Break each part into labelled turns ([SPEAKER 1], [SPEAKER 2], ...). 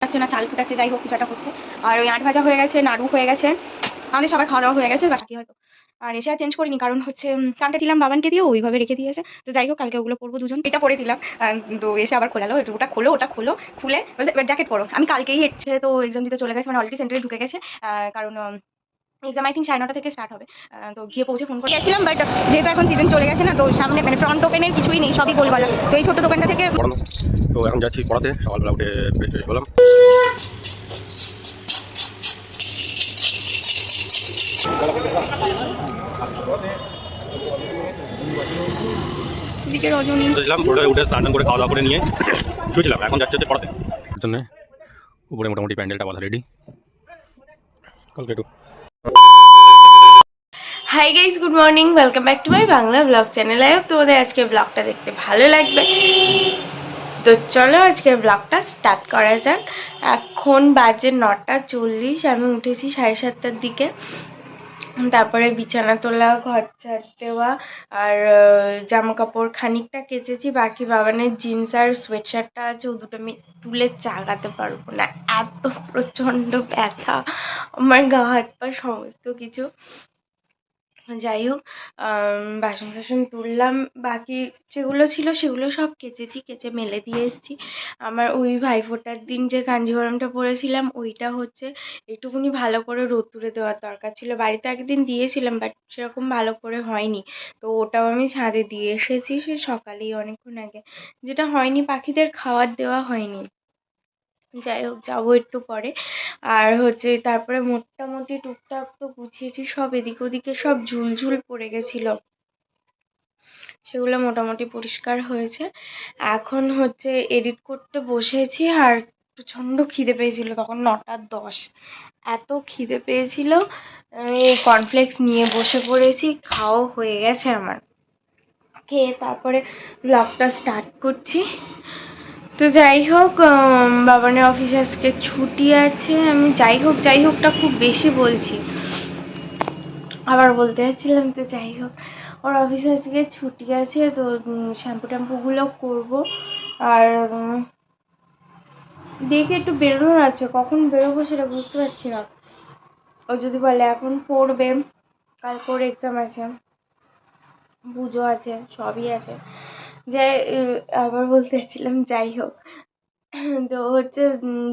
[SPEAKER 1] যাচ্ছে না, চাল ফুটাচ্ছে, যাই হোক কিছু একটা করছে। আর ওই আট ভাজা হয়ে গেছে, নাড়ু হয়ে গেছে, আমাদের সবার খাওয়া দাওয়া হয়ে গেছে বাকি হয়তো। আর এসে আর চেঞ্জ করিনি, কারণ হচ্ছে কানটা দিলাম বাবানকে দিয়ে, ওইভাবে রেখে দিয়েছে। তো যাই হোক কালকে ওগুলো করবো দুজন। এটা পরেছিলাম, তো এসে আবার খোলালো, ওটা খোলো, ওটা খোলো, খুলে জ্যাকেট পরো। আমি কালকেই এসে তো এক্সাম দিতে চলে গেছে, মানে অলরেডি সেন্টারে ঢুকে গেছে। কারণ এক্সাম আই থিঙ্ক 9:30 থেকে স্টার্ট হবে। তো গিয়ে পৌঁছে ফোন করে গেছিলাম, বাট যেহেতু এখন সিজন চলে গেছে না, তো সামনে মানে ফ্রন্ট ওপেনের কিছুই নেই, সবই গোলগলা। তো এই ছোট দোকানটা থেকে
[SPEAKER 2] পড়ানো। তো এখন যাচ্ছি পড়াতে, সকালবেলা উঠে ফ্রেশ ফ্রেশ হলাম।
[SPEAKER 1] দিকে রজনী
[SPEAKER 2] উঠে স্নান করে খাওয়া দাওয়া করে নিয়ে শুয়েছিলাম। এখন যাচ্ছে পড়াতে জন্য। উপরে মোটামুটি প্যান্ডেলটা বাঁধা রেডি। কালকে একটু
[SPEAKER 3] hi guys, good morning, welcome back to my Bangla blog channel. I hope তোমাদের আজকে ব্লগটা দেখতে ভালো লাগবে। তো চলো আজকে ব্লগটা স্টার্ট করা যাক। এখন বাজে 9:40, আমি উঠেছি 7:30টার দিকে। তারপরে বিছানা তোলা, ঘর ঝাড় দেওয়া, আর জামা কাপড় খানিকটা কেচেছি, বাকি বাবানের জিন্স আর সোয়েট শার্টটা আছে, ও দুটো আমি তুলে চাগাতে পারবো না, এত প্রচণ্ড ব্যথা আমার গা হাত পা সমস্ত কিছু। যাই হোক, বাসন টাসন তুললাম, বাকি যেগুলো ছিল সেগুলো সব কেচেছি, কেচে মেলে দিয়ে এসেছি। আমার ওই ভাইফোঁটার দিন যে কাঞ্জিভরমটা পরেছিলাম, ওইটা হচ্ছে একটুখানি ভালো করে রোদ্দুরে দেওয়ার দরকার ছিল। বাড়িতে একদিন দিয়েছিলাম, বাট সেরকম ভালো করে হয়নি, তো ওটাও আমি ছাদে দিয়ে এসেছি সে সকালেই, অনেকক্ষণ আগে। যেটা হয়নি, পাখিদের খাবার দেওয়া হয়নি। যাই হোক, যাবো একটু পরে। আর হচ্ছে তারপরে মোটামুটি টুকটাক তো গুছিয়েছি সব, এদিক ওদিকে সব ঝুলঝুল পড়ে গেছিল, সেগুলো মোটামুটি পরিষ্কার হয়েছে। এখন হচ্ছে এডিট করতে বসেছি, আর প্রচণ্ড খিদে পেয়েছিল তখন 9:10, এত খিদে পেয়েছিল। আমি কর্নফ্লেক্স নিয়ে বসে পড়েছি, খাওয়া হয়ে গেছে আমার। খেয়ে তারপরে ব্লগটা স্টার্ট করছি। তো যাই হোক, বাবানের অফিস আজকে ছুটি আছে। আমি যাই হোকটা খুব বেশি বলছি, আবার বলতে যাচ্ছিলাম। তো যাই হোক, ওর অফিস আজকে ছুটি আছে, তো শ্যাম্পু ট্যাম্পুগুলো করবো। আর দেখে একটু বেরোনোর আছে, কখন বেরোবো সেটা বুঝতে পারছি না। ও যদি বলে এখন পড়বে, কালকে ওর এক্সাম আছে, পুজো আছে, সবই আছে। যে আবার বলতে চাচ্ছিলাম, যাই হোক, তো হচ্ছে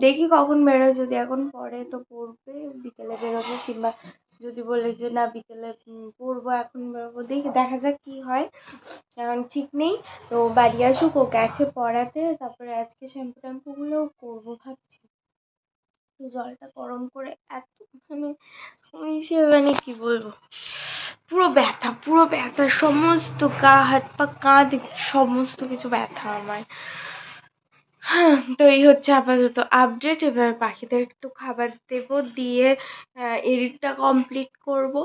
[SPEAKER 3] দেখি কখন বেরোয়। যদি এখন পড়ে তো পড়বে, বিকেলে বেরোবে, কিংবা যদি বলে যে না বিকেলে পড়বো এখন বেরোবো, দেখা যাক কি হয়, এখন ঠিক নেই। তো বাড়ি আসুক, ও গেছে পড়াতে, তারপরে আজকে শ্যাম্পু ট্যাম্পুগুলোও করবো ভাবছি। তো জলটা গরম করে এত মানে মানে কি বলবো, পুরো ব্যথা, সমস্ত গা হাত পা কাঁধ সমস্ত কিছু ব্যথা আমার। হ্যাঁ, তো এই হচ্ছে আপাতত আপডেট। এবার পাখিদের একটু খাবার দেব, দিয়ে এডিটটা কমপ্লিট করব।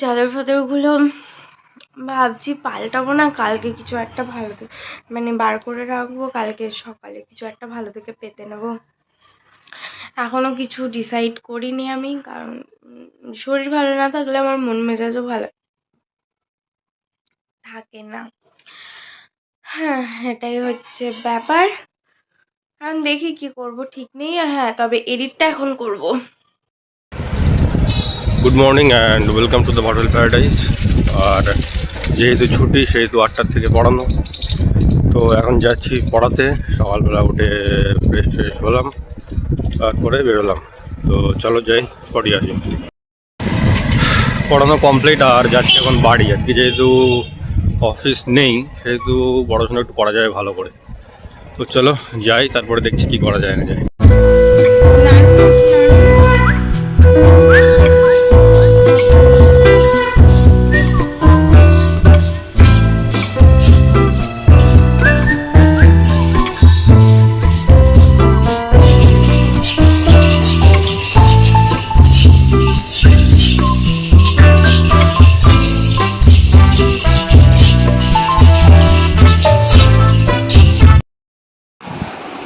[SPEAKER 3] চাদর ফাদরগুলো ভাবছি পাল্টাবো না, কালকে কিছু একটা ভালো মানে বার করে রাখবো, কালকে সকালে কিছু একটা ভালো থেকে পেতে নেবো। এখনো কিছু ডিসাইড করিনি আমি, কারণ শরীর ভালো না থাকলে আমার মন মেজাজও ভালো থাকে না। হ্যাঁ, এটাই হচ্ছে ব্যাপার। এখন দেখি কি করব, ঠিক নেই। হ্যাঁ, তবে এডিটটা এখন করব।
[SPEAKER 2] Good morning and welcome to the hotel paradise. আর যেহেতু ছুটি সেহেতু 8টার থেকে পড়ানো, তো এখন যাচ্ছি পড়াতে। সকালবেলা উঠে ফ্রেশ ফ্রেশ হলাম, তারপরে বেরোলাম। তো চলো যাই, পড়ি আসি। পড়ানো কমপ্লিট, আর যাচ্ছি এখন বাড়ি। আজকে যেহেতু অফিস নেই, সেহেতু পড়াশোনা একটু করা যায় ভালো করে। তো চলো যাই, তারপরে দেখছি কি করা যায় না যায়।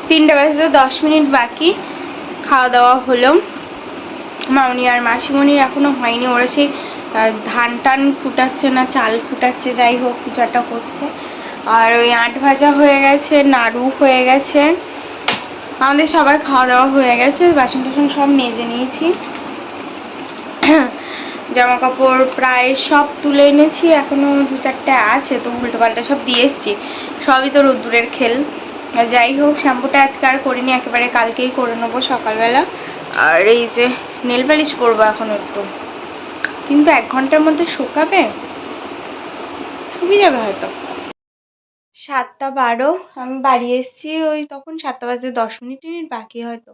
[SPEAKER 3] 3টে বাজতে 10 মিনিট বাকি। খাওয়া দাওয়া হলো, মামনি আর মাসিমণির এখনো হয়নি, ওরা সেই ধান টান ফুটাচ্ছে না চাল ফুটাচ্ছে, যাই হোক কিছু একটা করছে। আর ওই আট ভাজা হয়ে গেছে, নাড়ু হয়ে গেছে, আমাদের সবার খাওয়া দাওয়া হয়ে গেছে, বাসন টাসন সব মেজে নিয়েছি, জামা কাপড় প্রায় সব তুলে এনেছি, এখনো 2-4টে আছে, তো উল্টো পাল্টা সব দিয়ে এসছি, সবই তো রোদ্দুরের খেল। যাই হোক, শ্যাম্পুটা আজকে আর করিনি, একেবারে কালকেই করে নেবো সকালবেলা। আর এই যে নেল পালিশ করবো এখন একটু, কিন্তু 1 ঘন্টার মধ্যে শুকাবে, শুকিয়ে যাবে হয়তো। 7:12 আমি বাড়ি এসেছি, ওই তখন 7টা বাজে 10 মিনিট বাকি হয়তো।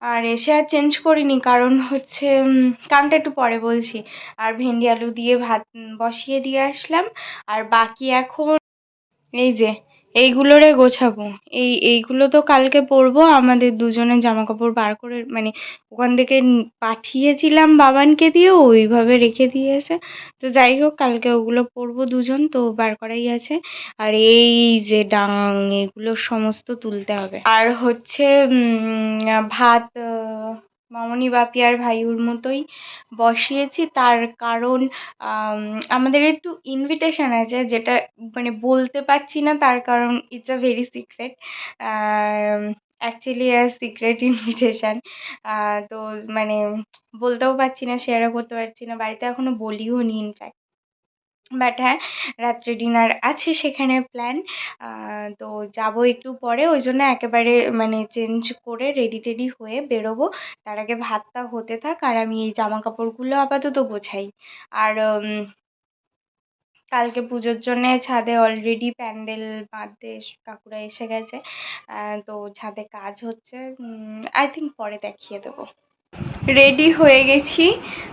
[SPEAKER 3] আর এসে আর চেঞ্জ করিনি, কারণ হচ্ছে কারণটা একটু পরে বলছি। আর ভেন্ডি আলু দিয়ে ভাত বসিয়ে দিয়ে আসলাম। আর বাকি এখন এই যে এইগুলোরে গোছাবো, এইগুলো তো কালকে পরবো। আমাদের দুজনের জামা কাপড় বার করে মানে ওখান থেকে পাঠিয়েছিলাম বাবানকে দিয়ে, ওইভাবে রেখে দিয়েছে। তো যাই হোক, কালকে ওগুলো পরবো দুজন, তো বার করাই আছে। আর এই যে ডাং, এগুলো সমস্ত তুলতে হবে। আর হচ্ছে ভাত মামনি বাপি আর ভাইউর মতোই বসিয়েছি, তার কারণ আমাদের একটু ইনভিটেশন আছে, যেটা মানে বলতে পারছি না, তার কারণ it's a very secret, actually secret invitation. তো মানে বলতেও পারছি না, শেয়ারও করতে পারছি না, বাড়িতে এখনো বলিও নি ইনফ্যাক্ট। বাট হ্যাঁ, রাত্রে ডিনার আছে সেখানে প্ল্যান। তো যাবো একটু পরে, ওই জন্য একেবারে মানে চেঞ্জ করে রেডি টেডি হয়ে বেরোবো। তার আগে ভাতটা হতে থাক, আর আমি এই জামা কাপড়গুলো আপাতত গোছাই। আর কালকে পুজোর জন্যে ছাদে অলরেডি প্যান্ডেল বাঁধতে কাকুরা এসে গেছে, তো ছাদে কাজ হচ্ছে, আই থিঙ্ক পরে দেখিয়ে দেবো। রেডি হয়ে গেছি,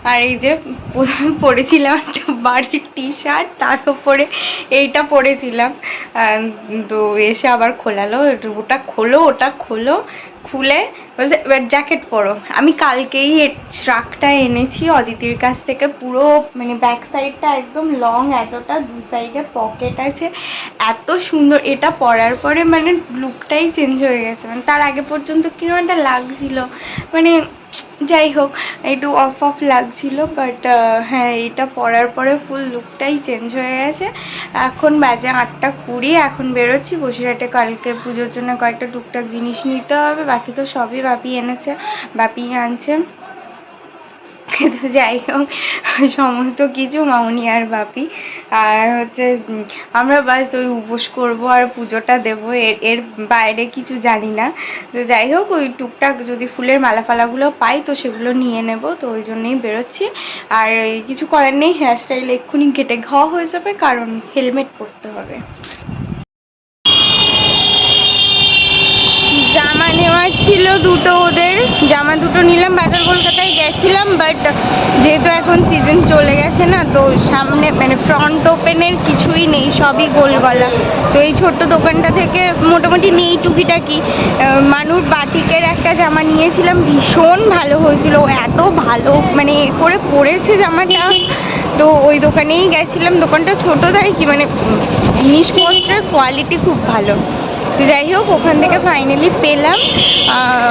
[SPEAKER 3] আর এই যে প্রথমে পরেছিলাম একটা বাড়ির টি-শার্ট, তার উপরে এইটা পরেছিলাম। তো এসে আবার খোলালো, ওটা খোলো, ওটা খোলো, খুলে বলছে এবার জ্যাকেট পরো। আমি কালকেই ট্রাকটা এনেছি অদিতির কাছ থেকে, পুরো মানে ব্যাক সাইডটা একদম লং, এতটা, 2 সাইডে পকেট আছে, এত সুন্দর। এটা পরার পরে মানে লুকটাই চেঞ্জ হয়ে গেছে, মানে তার আগে পর্যন্ত কিরকম একটা লাগছিল, মানে যাই হোক একটু অফ অফ লাগছিল, বাট হ্যাঁ, এটা পরার পরে ফুল লুকটাই চেঞ্জ হয়ে গেছে। এখন বাজে 8:20, এখন বেরোচ্ছি বসিরহাটে, কালকে পুজোর জন্য কয়েকটা টুকটাক জিনিস নিতে হবে, বাকি তো সবই বাপি এনেছে, বাপি আনছে। তো যাই হোক, সমস্ত কিছু মামনি আর বাপি। আর হচ্ছে আমরা বাস ওই উপোস করবো আর পুজোটা দেবো, এর বাইরে কিছু জানি না। তো যাই হোক, ওই টুকটাক যদি ফুলের মালা ফালাগুলো পাই তো সেগুলো নিয়ে নেব, তো ওই জন্যই বেরোচ্ছি। আর কিছু করার নেই, হেয়ারস্টাইল এক্ষুনি কেটে ঘাওয়া হয়ে যাবে, কারণ হেলমেট পরতে হবে। জামা নেওয়ার ছিল দুটো, ওদের জামা দুটো নিলাম, বাজার কলকাতায় গেছিলাম, বাট যেহেতু এখন সিজন চলে গেছে না, তো সামনে মানে ফ্রন্ট ওপেনের কিছুই নেই, সবই গোল গলা। তো এই ছোট্ট দোকানটা থেকে মোটামুটি নেই টুকিটাকি। মানুষ বাটিকের একটা জামা নিয়েছিলাম, ভীষণ ভালো হয়েছিল, এত ভালো মানে করে পরেছে জামাটা, তো ওই দোকানেই গেছিলাম। দোকানটা ছোটো তাই কি মানে জিনিসপত্রের কোয়ালিটি খুব ভালো। যাই হোক, ওখান থেকে ফাইনালি পেলাম,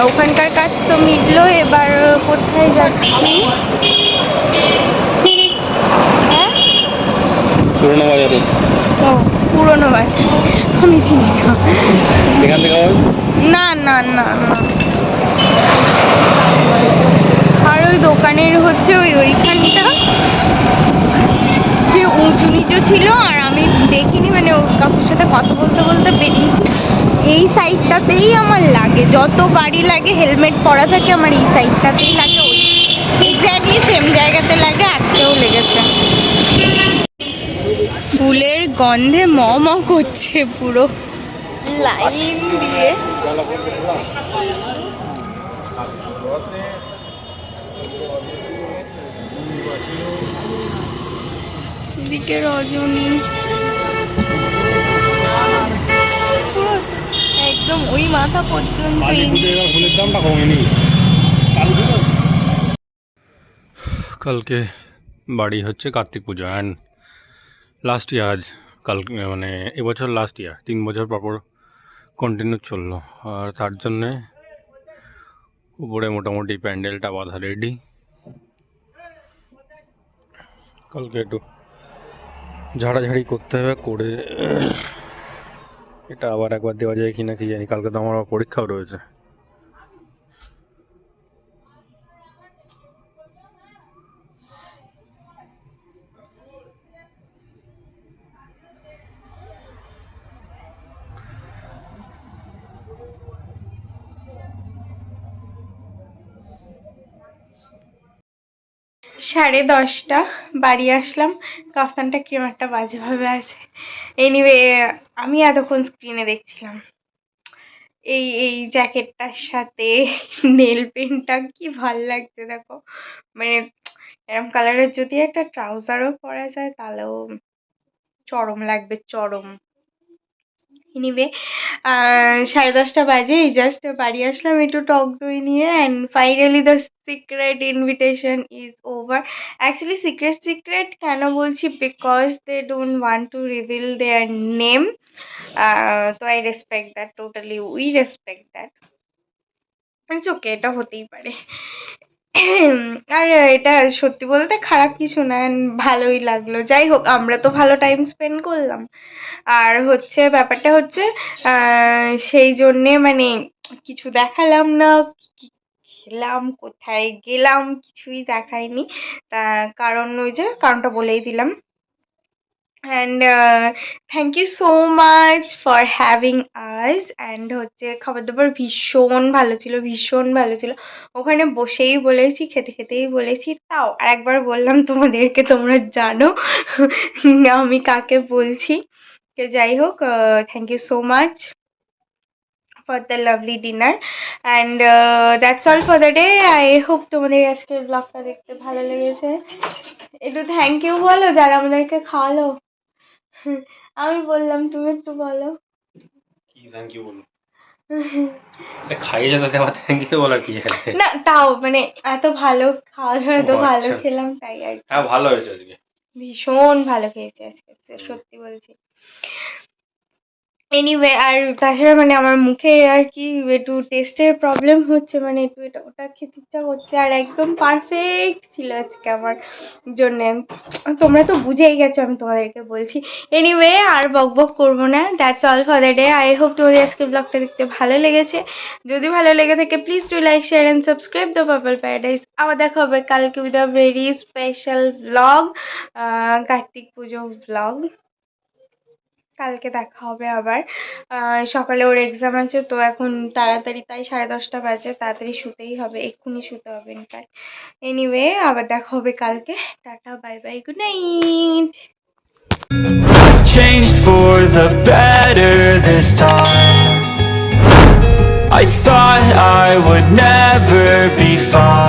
[SPEAKER 3] ওখানকার কাজ তো মিটলো, এবার কোথায় যাচ্ছি? হ্যাঁ,
[SPEAKER 2] পুরোনো বাজারে।
[SPEAKER 3] ও পুরোনো বাজার, আমি চিনি না।
[SPEAKER 2] এখান থেকে
[SPEAKER 3] না না না না, আর ওই দোকানের হচ্ছে ওইখানটা সে উঁচু নিচু ছিল, আর আমি দেখিনি, মানে ওই কাকুর সাথে কথা বলতে বলতে বেরিয়েছি। এই সাইডটাতেই আমার লাগে, যত বাড়ি লাগে হেলমেট পরা থাকে, আমার এই সাইডটাতেই লাগে, ওই এক্স্যাক্টলি সেম জায়গাতে লাগে, আজকেও লেগেছে। ফুলের গন্ধে ম ম করছে পুরো লাইন দিয়ে। এদিকে রজনী, একদম ওই মাথা পর্যন্ত।
[SPEAKER 2] ফুলের দামটা কমেনি। কালকে বাড়ি হচ্ছে কার্তিক পুজো, অ্যান্ড লাস্ট ইয়ার, আজ মানে এবছর লাস্ট ইয়ার, 3 বছর পর কন্টিনিউ চললো। আর তার জন্যে উপরে মোটামুটি প্যান্ডেলটা বাঁধা রেডি। কালকে একটু ঝাড়াঝাড়ি করতে হবে, করে এটা আবার একবার দেওয়া যায় কি না কি জানি। কালকে তো আমার পরীক্ষাও রয়েছে।
[SPEAKER 3] 10:30 বাড়ি আসলাম। কাফতানটা কিরম একটা বাজেভাবে আছে। এনিওয়ে আমি এতক্ষণ স্ক্রিনে দেখছিলাম এই জ্যাকেটটার সাথে নেল পেন্টটা কি ভাল লাগছে দেখো। মানে এরম কালারের যদি একটা ট্রাউজারও পরা যায় তাহলেও চরম লাগবে, চরম। এনিওয়ে 10:30 বাজে, এই জাস্ট বাড়ি আসলাম একটু টক দই নিয়ে, and finally the secret invitation is over. Actually secret কেন বলছি, because they don't want to reveal their name. তো I respect that, totally we respect that. It's okay, এটা হতেই পারে। আর এটা সত্যি বলতে খারাপ কিছু না, and ভালোই লাগলো। যাই হোক, আমরা তো ভালো টাইম স্পেন্ড করলাম। আর হচ্ছে ব্যাপারটা হচ্ছে সেই জন্যে মানে কিছু দেখালাম না, কি খেলাম, কোথায় গেলাম, কিছুই দেখাইনি। কারণ ওই যে কারণটা বলেই দিলাম। And thank you so much for having us. And হচ্ছে খাবার দাবার ভীষণ ভালো ছিল, ভীষণ ভালো ছিল। ওখানে বসেই বলেছি, খেতে খেতেই বলেছি। তাও আরেকবার বললাম তোমাদেরকে, তোমরা জানো আমি কাকে বলছি। তো যাই হোক, thank you so much for the lovely dinner, and that's all for the day. I hope তোমাদের আজকের ব্লগটা দেখতে ভালো লেগেছে। একটু থ্যাংক ইউ বলো যারা আমাদেরকে খাওয়ালো। আমি বললাম, তুমি একটু বলো।
[SPEAKER 2] কি থ্যাংক ইউ বলো? এটা খাইয়ে যেতে আবার থ্যাংক ইউ বলার কি আছে?
[SPEAKER 3] না তাও মানে এত ভালো খাওয়া দাওয়া, এত
[SPEAKER 2] ও
[SPEAKER 3] ভালো
[SPEAKER 2] আচ্ছা।
[SPEAKER 3] খেলাম তাই আর কি।
[SPEAKER 2] হ্যাঁ, ভালো হয়েছে আজকে।
[SPEAKER 3] ভীষণ ভালো খেয়েছি আজকে, সত্যি বলছি। এনিওয়ে, আর তাছাড়া মানে আমার মুখে আর কি একটু টেস্টের প্রবলেম হচ্ছে, মানে একটু এটা ওটা খেতে ইচ্ছা হচ্ছে। আর একদম পারফেক্ট ছিল আজকে আমার জন্যে। তোমরা তো বুঝেই গেছো আমি তোমাদেরকে বলছি। এনিওয়ে আর বকবক করবো না, that's all for the day. I hope তোমাদের আজকে ব্লগটা দেখতে ভালো লেগেছে। যদি ভালো লেগে থাকে please do like, share and subscribe the purple paradise. আবার দেখা হবে কালকে with a very special blog, Kartik Puja blog. কালকে দেখা হবে আবার। সকালে ওর এক্সাম আছে, তো এখন তাড়াতাড়ি, তাই 10:30 বাজে, তাড়াতাড়ি শুতেই হবে, এক্ষুনি শুতে হবে ইনফ্যাক্ট। এনিওয়ে আবার দেখা হবে কালকে। Tata, bye bye, good night.
[SPEAKER 4] Changed for the better this time. I thought I would never be fine.